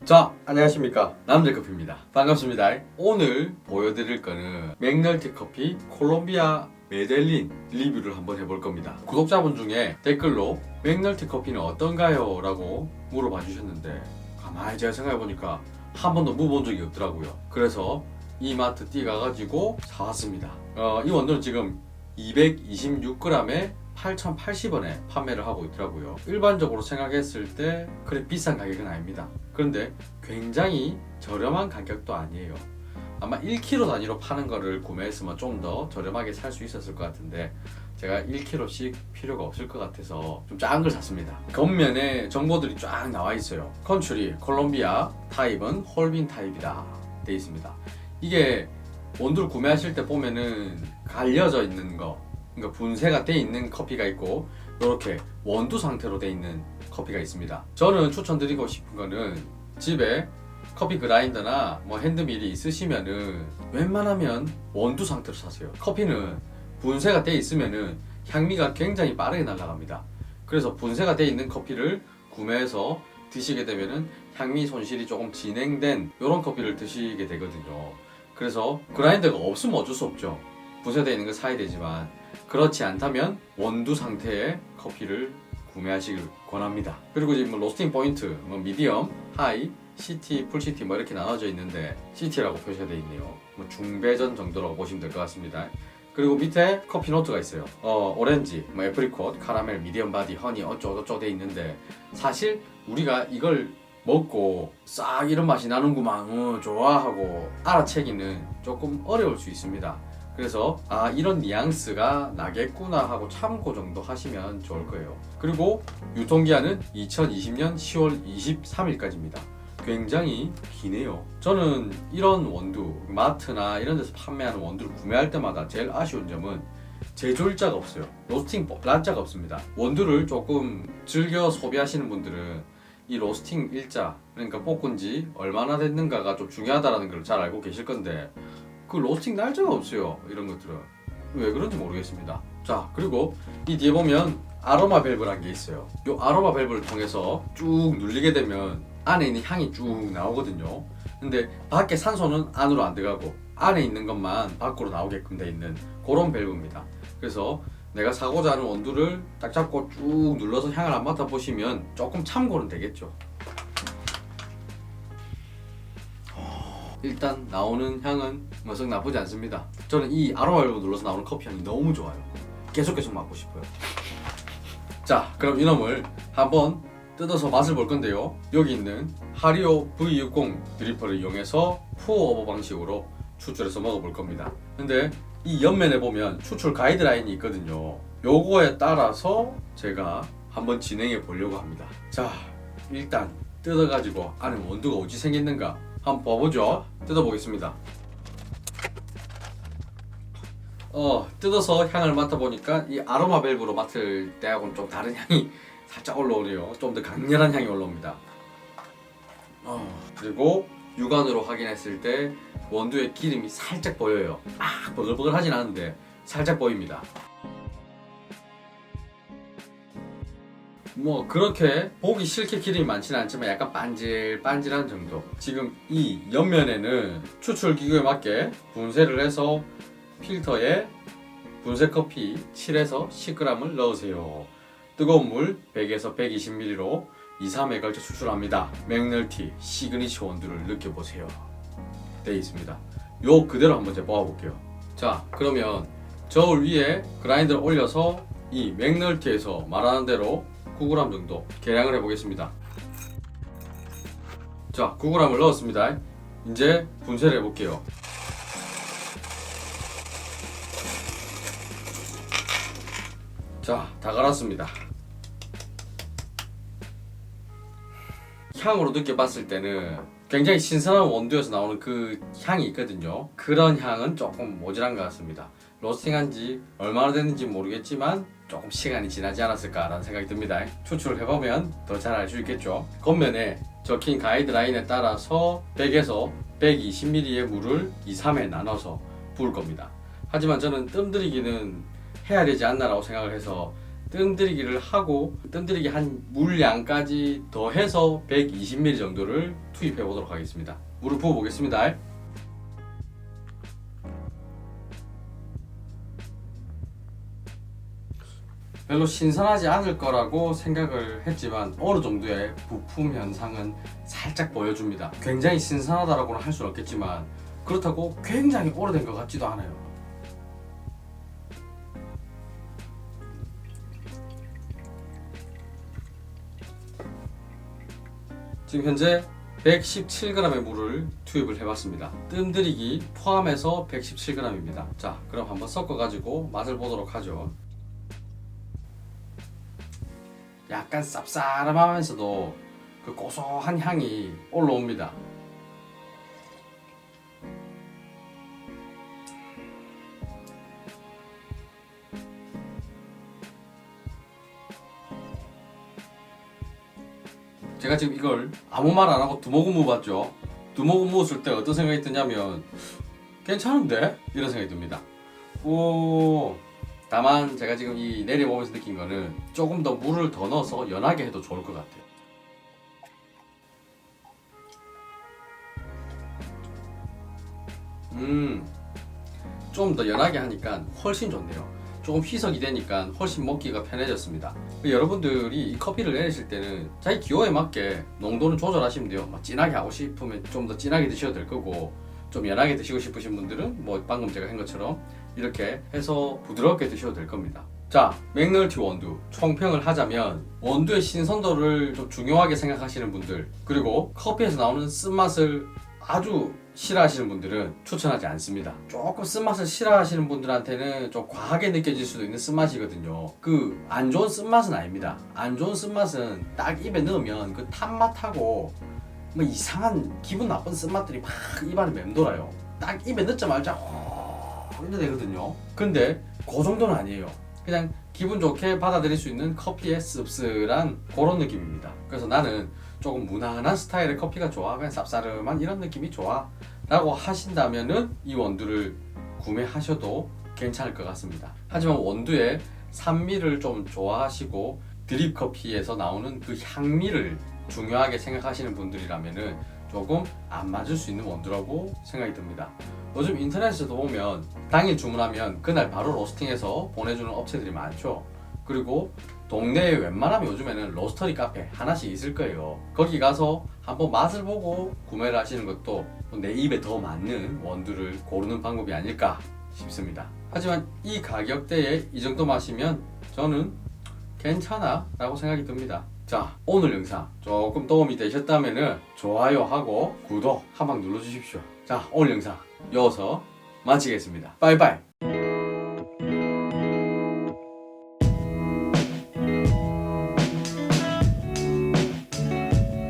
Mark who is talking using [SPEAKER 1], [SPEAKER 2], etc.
[SPEAKER 1] 자, 안녕하십니까. 남들커피입니다. 반갑습니다. 오늘 보여드릴 거는 맥널티 커피 콜롬비아 메델린 리뷰를 한번 해볼 겁니다. 구독자분 중에 댓글로 맥널티 커피는 어떤가요? 라고 물어봐 주셨는데 가만히 제가 생각해보니까 한 번도 물어본 적이 없더라고요. 그래서 이마트 뛰어가가지고 사왔습니다. 이 원두는 지금 226g에 8,080원에 판매를 하고 있더라고요. 일반적으로 생각했을 때 그래 비싼 가격은 아닙니다. 그런데 굉장히 저렴한 가격도 아니에요. 아마 1kg 단위로 파는 거를 구매했으면 좀 더 저렴하게 살 수 있었을 것 같은데 제가 1kg씩 필요가 없을 것 같아서 좀 작은 걸 샀습니다. 겉면에 정보들이 쫙 나와 있어요. 컨츄리, 콜롬비아, 타입은 홀빈 타입이다 돼 있습니다. 이게 원두를 구매하실 때 보면은 갈려져 있는 거, 그러니까 분쇄가 돼 있는 커피가 있고 이렇게 원두 상태로 돼 있는 커피가 있습니다. 저는 추천드리고 싶은 거는 집에 커피 그라인더나 뭐 핸드밀이 있으시면은 웬만하면 원두 상태로 사세요. 커피는 분쇄가 돼 있으면은 향미가 굉장히 빠르게 날아갑니다. 그래서 분쇄가 돼 있는 커피를 구매해서 드시게 되면은 향미 손실이 조금 진행된 이런 커피를 드시게 되거든요. 그래서 그라인더가 없으면 어쩔 수 없죠. 분쇄되어 있는 걸 사야 되지만 그렇지 않다면 원두 상태의 커피를 구매하시길 권합니다. 그리고 지금 뭐 로스팅 포인트, 뭐 미디엄, 하이, CT, 풀CT 뭐 이렇게 나눠져 있는데 CT라고 표시가 되어 있네요. 뭐 중배전 정도라고 보시면 될 것 같습니다. 그리고 밑에 커피 노트가 있어요. 오렌지, 뭐 애프리콧, 카라멜, 미디엄 바디, 허니 어쩌고저쩌고 되어 있는데 사실 우리가 이걸 먹고 싹 이런 맛이 나는구만 좋아하고 알아채기는 조금 어려울 수 있습니다. 그래서 이런 뉘앙스가 나겠구나 하고 참고 정도 하시면 좋을 거예요. 그리고 유통기한은 2020년 10월 23일까지입니다. 굉장히 기네요. 저는 이런 원두, 마트나 이런 데서 판매하는 원두를 구매할 때마다 제일 아쉬운 점은 제조일자가 없어요. 로스팅 날짜가 없습니다. 원두를 조금 즐겨 소비하시는 분들은 이 로스팅 일자, 그러니까 볶은 지 얼마나 됐는가가 좀 중요하다는 걸 잘 알고 계실 건데 그 로스팅 날짜가 없어요. 이런 것들은 왜 그런지 모르겠습니다. 자, 그리고 이 뒤에 보면 아로마 밸브라는 게 있어요. 이 아로마 밸브를 통해서 쭉 눌리게 되면 안에 있는 향이 쭉 나오거든요. 근데 밖에 산소는 안으로 안 들어가고 안에 있는 것만 밖으로 나오게끔 돼 있는 그런 밸브입니다. 그래서 내가 사고자 하는 원두를 딱 잡고 쭉 눌러서 향을 안 맡아보시면 조금 참고는 되겠죠. 일단 나오는 향은 썩 나쁘지 않습니다. 저는 이 아로마 밸브 눌러서 나오는 커피 향이 너무 좋아요. 계속 맡고 싶어요. 자, 그럼 이놈을 한번 뜯어서 맛을 볼 건데요. 여기 있는 하리오 V60 드리퍼를 이용해서 푸어오버 방식으로 추출해서 먹어볼 겁니다. 근데 이 옆면에 보면 추출 가이드라인이 있거든요. 요거에 따라서 제가 한번 진행해 보려고 합니다. 자, 일단 뜯어가지고 안에 원두가 어찌 생겼는가 한번 봐보죠. 뜯어보겠습니다. 뜯어서 향을 맡아보니까 이 아로마 밸브로 맡을 때하고는 좀 다른 향이 살짝 올라오네요. 좀 더 강렬한 향이 올라옵니다. 그리고 육안으로 확인했을 때 원두의 기름이 살짝 보여요. 버글버글 하진 않은데 살짝 보입니다. 뭐 그렇게 보기 싫게 기름이 많지는 않지만 약간 반질반질한 정도. 지금 이 옆면에는 추출 기구에 맞게 분쇄를 해서 필터에 분쇄 커피 7에서 10g을 넣으세요. 뜨거운 물 100에서 120ml로 2-3회 걸쳐 추출합니다. 맥널티 시그니처 원두를 느껴보세요. 되어 있습니다. 요 그대로 한번 제가 뽑아볼게요. 자, 그러면 저울 위에 그라인더를 올려서 이 맥널티에서 말하는 대로 9g 정도 계량을 해보겠습니다. 자, 9g을 넣었습니다. 이제 분쇄를 해볼게요. 자, 다 갈았습니다. 향으로 느껴봤을 때는 굉장히 신선한 원두에서 나오는 그 향이 있거든요. 그런 향은 조금 모자란 것 같습니다. 로스팅한 지 얼마나 됐는지 모르겠지만 조금 시간이 지나지 않았을까라는 생각이 듭니다. 추출을 해보면 더 잘 알 수 있겠죠. 겉면에 적힌 가이드라인에 따라서 100에서 120ml의 물을 2-3회 나눠서 부을 겁니다. 하지만 저는 뜸들이기는 해야 되지 않나라고 생각을 해서 뜸들이기를 하고 뜸들이기 한 물량까지 더해서 120ml 정도를 투입해 보도록 하겠습니다. 물을 부어 보겠습니다. 별로 신선하지 않을 거라고 생각을 했지만 어느 정도의 부품 현상은 살짝 보여줍니다. 굉장히 신선하다라고는 할 수는 없겠지만 그렇다고 굉장히 오래된 것 같지도 않아요. 지금 현재 117g의 물을 투입을 해봤습니다. 뜸들이기 포함해서 117g입니다. 자, 그럼 한번 섞어가지고 맛을 보도록 하죠. 약간 쌉싸름하면서도 그 고소한 향이 올라옵니다. 제가 지금 이걸 아무 말 안 하고 두모금 무봤죠. 두모금 무었을 때 어떤 생각이 드냐면 괜찮은데? 이런 생각이 듭니다. 다만 제가 지금 이 내려보면서 느낀 거는 조금 더 물을 더 넣어서 연하게 해도 좋을 것 같아요. 좀 더 연하게 하니까 훨씬 좋네요. 조금 희석이 되니까 훨씬 먹기가 편해졌습니다. 여러분들이 이 커피를 내리실 때는 자기 기호에 맞게 농도는 조절하시면 돼요. 진하게 하고 싶으면 좀 더 진하게 드셔도 될 거고, 좀 연하게 드시고 싶으신 분들은 뭐 방금 제가 한 것처럼 이렇게 해서 부드럽게 드셔도 될 겁니다. 자, 맥널티 원두 총평을 하자면 원두의 신선도를 좀 중요하게 생각하시는 분들, 그리고 커피에서 나오는 쓴맛을 아주 싫어하시는 분들은 추천하지 않습니다. 조금 쓴맛을 싫어하시는 분들한테는 좀 과하게 느껴질 수도 있는 쓴맛이거든요. 그 안 좋은 쓴맛은 아닙니다. 안 좋은 쓴맛은 딱 입에 넣으면 그 탄맛하고 뭐 이상한 기분 나쁜 쓴맛들이 막 입안에 맴돌아요. 딱 입에 넣자마자 이래 되거든요. 근데 그 정도는 아니에요. 그냥 기분 좋게 받아들일 수 있는 커피의 씁쓸한 그런 느낌입니다. 그래서 나는 조금 무난한 스타일의 커피가 좋아, 그냥 쌉싸름한 이런 느낌이 좋아 라고 하신다면은 이 원두를 구매하셔도 괜찮을 것 같습니다. 하지만 원두의 산미를 좀 좋아하시고 드립 커피에서 나오는 그 향미를 중요하게 생각하시는 분들이라면은 조금 안 맞을 수 있는 원두라고 생각이 듭니다. 요즘 인터넷에도 보면 당일 주문하면 그날 바로 로스팅해서 보내주는 업체들이 많죠. 그리고 동네에 웬만하면 요즘에는 로스터리 카페 하나씩 있을 거예요. 거기 가서 한번 맛을 보고 구매를 하시는 것도 내 입에 더 맞는 원두를 고르는 방법이 아닐까 싶습니다. 하지만 이 가격대에 이 정도 마시면 저는 괜찮아 라고 생각이 듭니다. 자, 오늘 영상 조금 도움이 되셨다면 좋아요하고 구독 한번 눌러주십시오. 자, 오늘 영상 여기서 마치겠습니다. 빠이빠이.